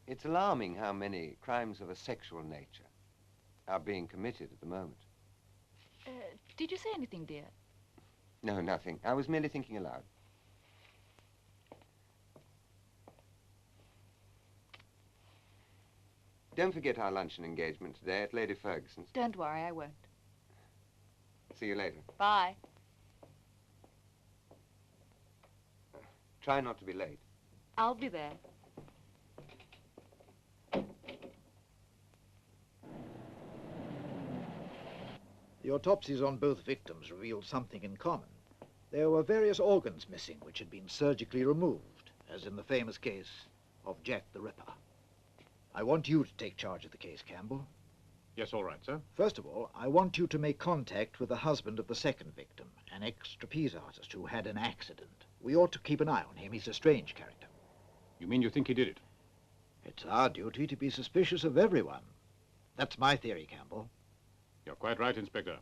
It's alarming how many crimes of a sexual nature are being committed at the moment. Did you say anything, dear? No, nothing. I was merely thinking aloud. Don't forget our luncheon engagement today at Lady Ferguson's. Don't worry, I won't. See you later. Bye. Try not to be late. I'll be there. The autopsies on both victims revealed something in common. There were various organs missing which had been surgically removed, as in the famous case of Jack the Ripper. I want you to take charge of the case, Campbell. Yes, all right, sir. First of all, I want you to make contact with the husband of the second victim, an ex-trapeze artist who had an accident. We ought to keep an eye on him. He's a strange character. You mean you think he did it? It's our duty to be suspicious of everyone. That's my theory, Campbell. You're quite right, Inspector.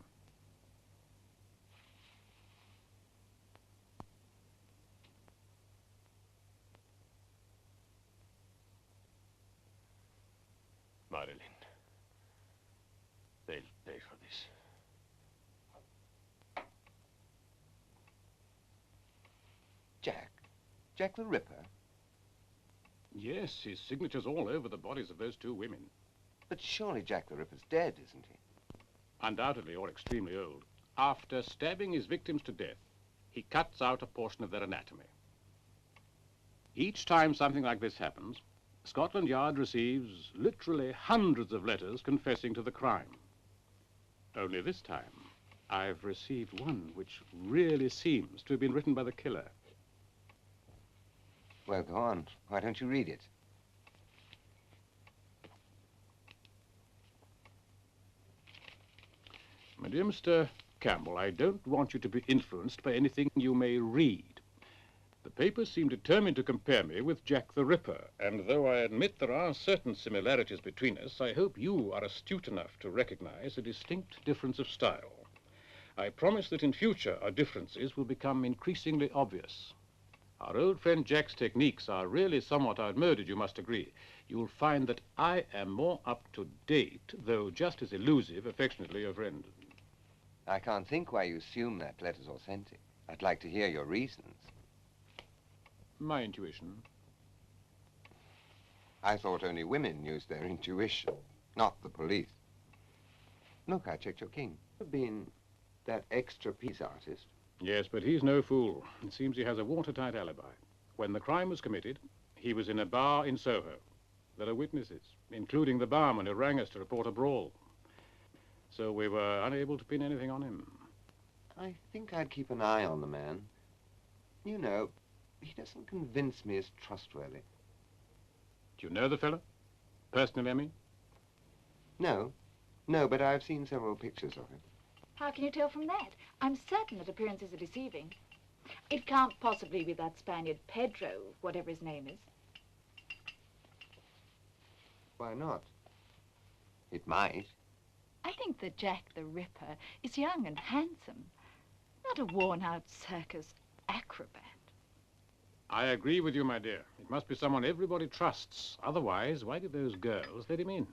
Marilyn, they'll pay for this. Jack? Jack the Ripper? Yes, his signature's all over the bodies of those two women. But surely Jack the Ripper's dead, isn't he? Undoubtedly, or extremely old. After stabbing his victims to death, he cuts out a portion of their anatomy. Each time something like this happens, Scotland Yard receives literally hundreds of letters confessing to the crime. Only this time, I've received one which really seems to have been written by the killer. Well, go on. Why don't you read it? My dear Mr. Campbell, I don't want you to be influenced by anything you may read. The papers seem determined to compare me with Jack the Ripper, and though I admit there are certain similarities between us, I hope you are astute enough to recognize a distinct difference of style. I promise that in future our differences will become increasingly obvious. Our old friend Jack's techniques are really somewhat outmoded, you must agree. You'll find that I am more up to date, though just as elusive. Affectionately, your friend. I can't think why you assume that letter's authentic. I'd like to hear your reasons. My intuition. I thought only women used their intuition, not the police. Look, I checked your king. Been that ex-trapeze artist. Yes, but he's no fool. It seems he has a watertight alibi. When the crime was committed, he was in a bar in Soho. There are witnesses, including the barman who rang us to report a brawl. So we were unable to pin anything on him. I think I'd keep an eye on the man. You know, he doesn't convince me as trustworthy. Do you know the fellow? Personally, I mean? No, but I've seen several pictures of him. How can you tell from that? I'm certain that appearances are deceiving. It can't possibly be that Spaniard Pedro, whatever his name is. Why not? It might. I think that Jack the Ripper is young and handsome, not a worn-out circus acrobat. I agree with you, my dear. It must be someone everybody trusts. Otherwise, why did those girls let him in?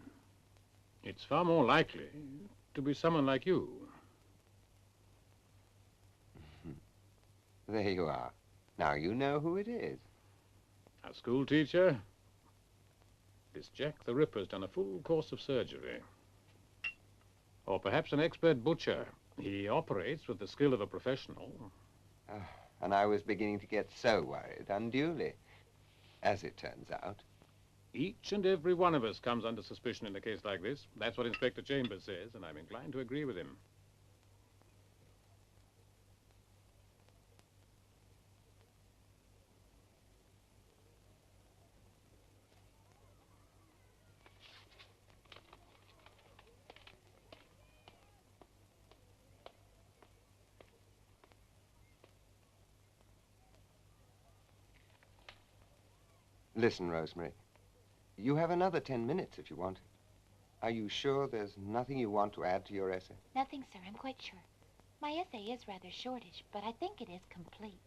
It's far more likely to be someone like you. There you are. Now you know who it is. A school teacher? This Jack the Ripper's done a full course of surgery. Or perhaps an expert butcher. He operates with the skill of a professional. And I was beginning to get so worried, unduly, as it turns out. Each and every one of us comes under suspicion in a case like this. That's what Inspector Chambers says, and I'm inclined to agree with him. Listen, Rosemary, you have another 10 minutes if you want it. Are you sure there's nothing you want to add to your essay? Nothing, sir. I'm quite sure. My essay is rather shortish, but I think it is complete.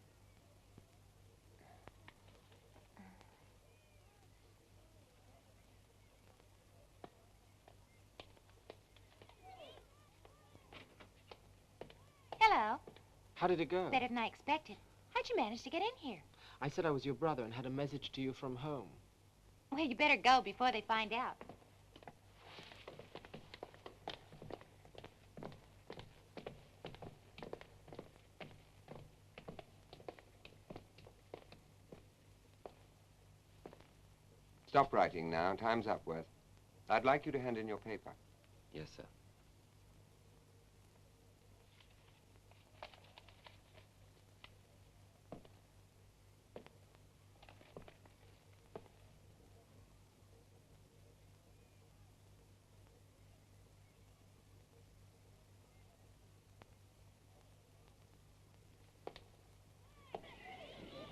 How did it go? Better than I expected. How'd you manage to get in here? I said I was your brother and had a message to you from home. Well, you better go before they find out. Stop writing now. Time's up, Worth. I'd like you to hand in your paper. Yes, sir.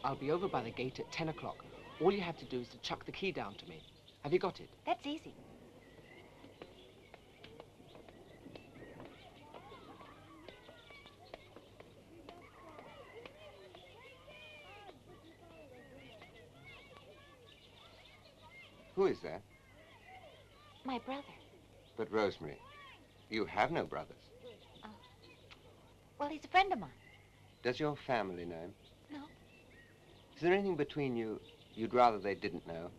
I'll be over by the gate at 10 o'clock. All you have to do is to chuck the key down to me. Have you got it? That's easy. Who is that? My brother. But Rosemary, you have no brothers. Well, he's a friend of mine. Does your family know him? No. Is there anything between you you'd rather they didn't know?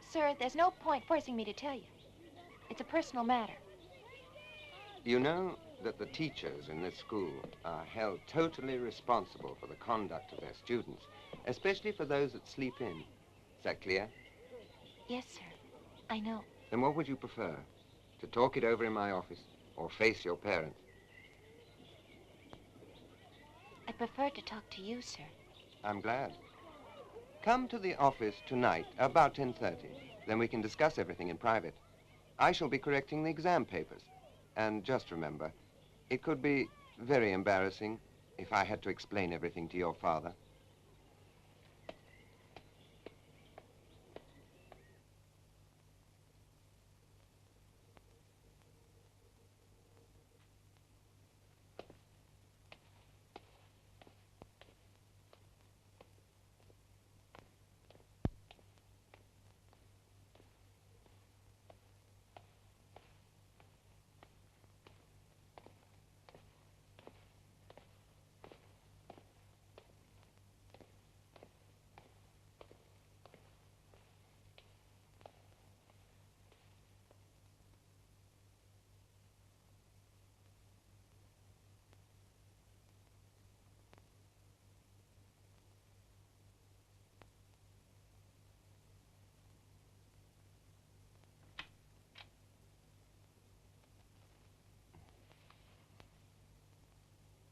Sir, there's no point forcing me to tell you. It's a personal matter. You know that the teachers in this school are held totally responsible for the conduct of their students, especially for those that sleep in. Is that clear? Yes, sir. I know. Then what would you prefer? To talk it over in my office or face your parents? I prefer to talk to you, sir. I'm glad. Come to the office tonight about 10:30. Then we can discuss everything in private. I shall be correcting the exam papers. And just remember, it could be very embarrassing if I had to explain everything to your father.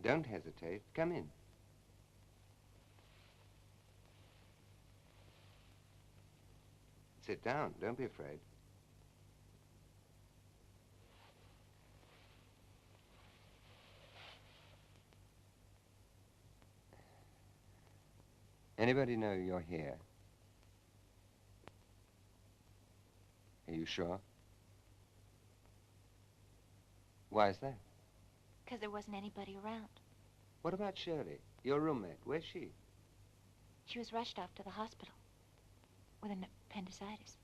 Don't hesitate. Come in. Sit down. Don't be afraid. Anybody know you're here? Are you sure? Why is that? Because there wasn't anybody around. What about Shirley, your roommate? Where's she? She was rushed off to the hospital with an appendicitis.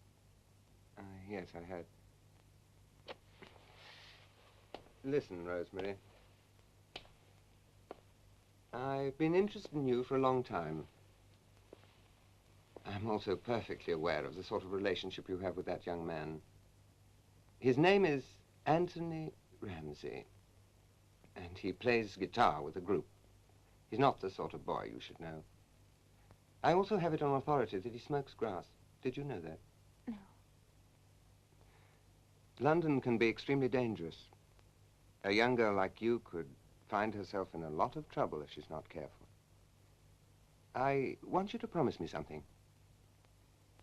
Yes, I heard. Listen, Rosemary. I've been interested in you for a long time. I'm also perfectly aware of the sort of relationship you have with that young man. His name is Anthony Ramsey, and he plays guitar with a group. He's not the sort of boy you should know. I also have it on authority that he smokes grass. Did you know that? No. London can be extremely dangerous. A young girl like you could find herself in a lot of trouble if she's not careful. I want you to promise me something.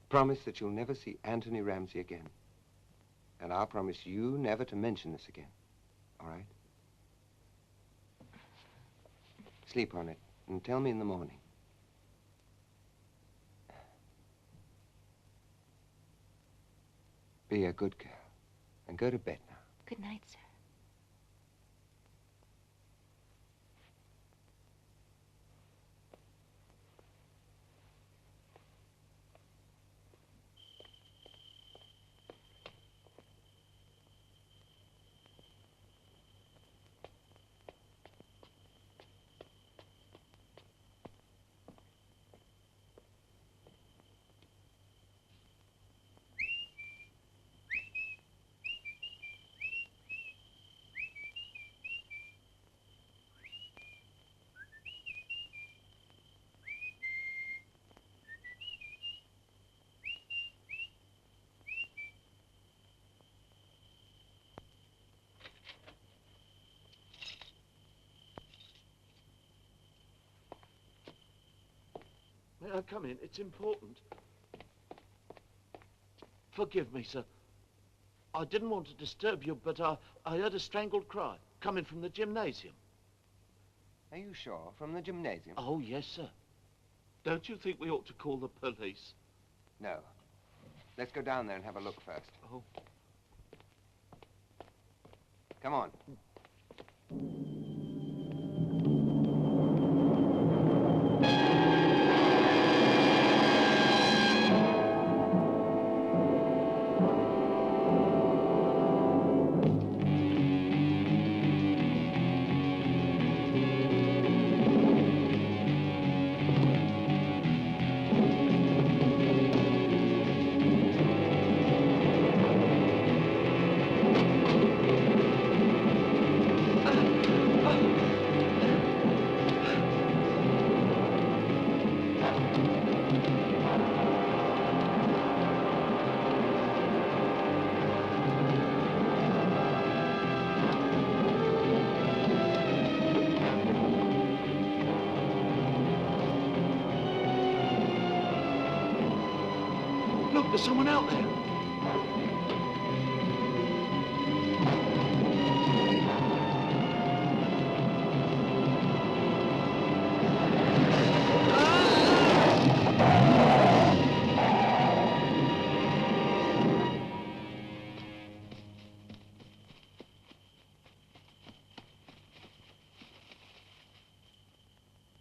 Promise that you'll never see Anthony Ramsey again. And I'll promise you never to mention this again. All right? Sleep on it and tell me in the morning. Be a good girl and go to bed now. Good night, sir. May I come in? It's important. Forgive me, sir. I didn't want to disturb you, but I heard a strangled cry coming from the gymnasium. Are you sure? From the gymnasium? Oh, yes, sir. Don't you think we ought to call the police? No. Let's go down there and have a look first. Oh. Come on. Look, there's someone out there.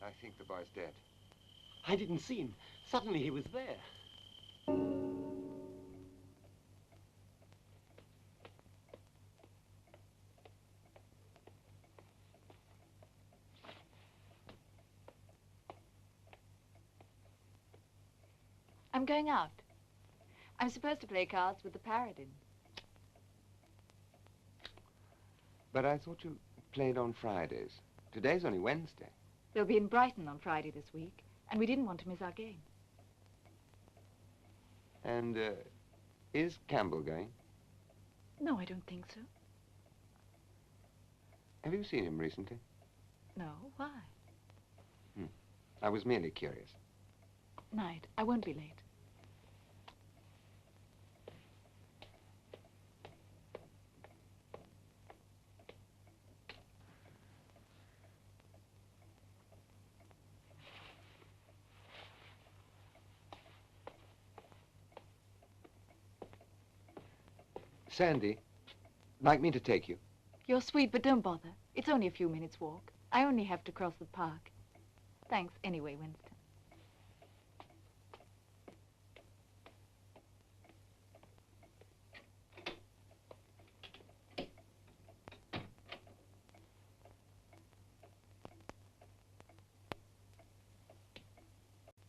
I think the boy's dead. I didn't see him. Suddenly he was there. I'm going out. I'm supposed to play cards with the Paradin. But I thought you played on Fridays. Today's only Wednesday. They'll be in Brighton on Friday this week, and we didn't want to miss our game. And, is Campbell going? No, I don't think so. Have you seen him recently? No, why? I was merely curious. Night. I won't be late. Sandy, like me to take you? You're sweet, but don't bother. It's only a few minutes' walk. I only have to cross the park. Thanks anyway, Winston.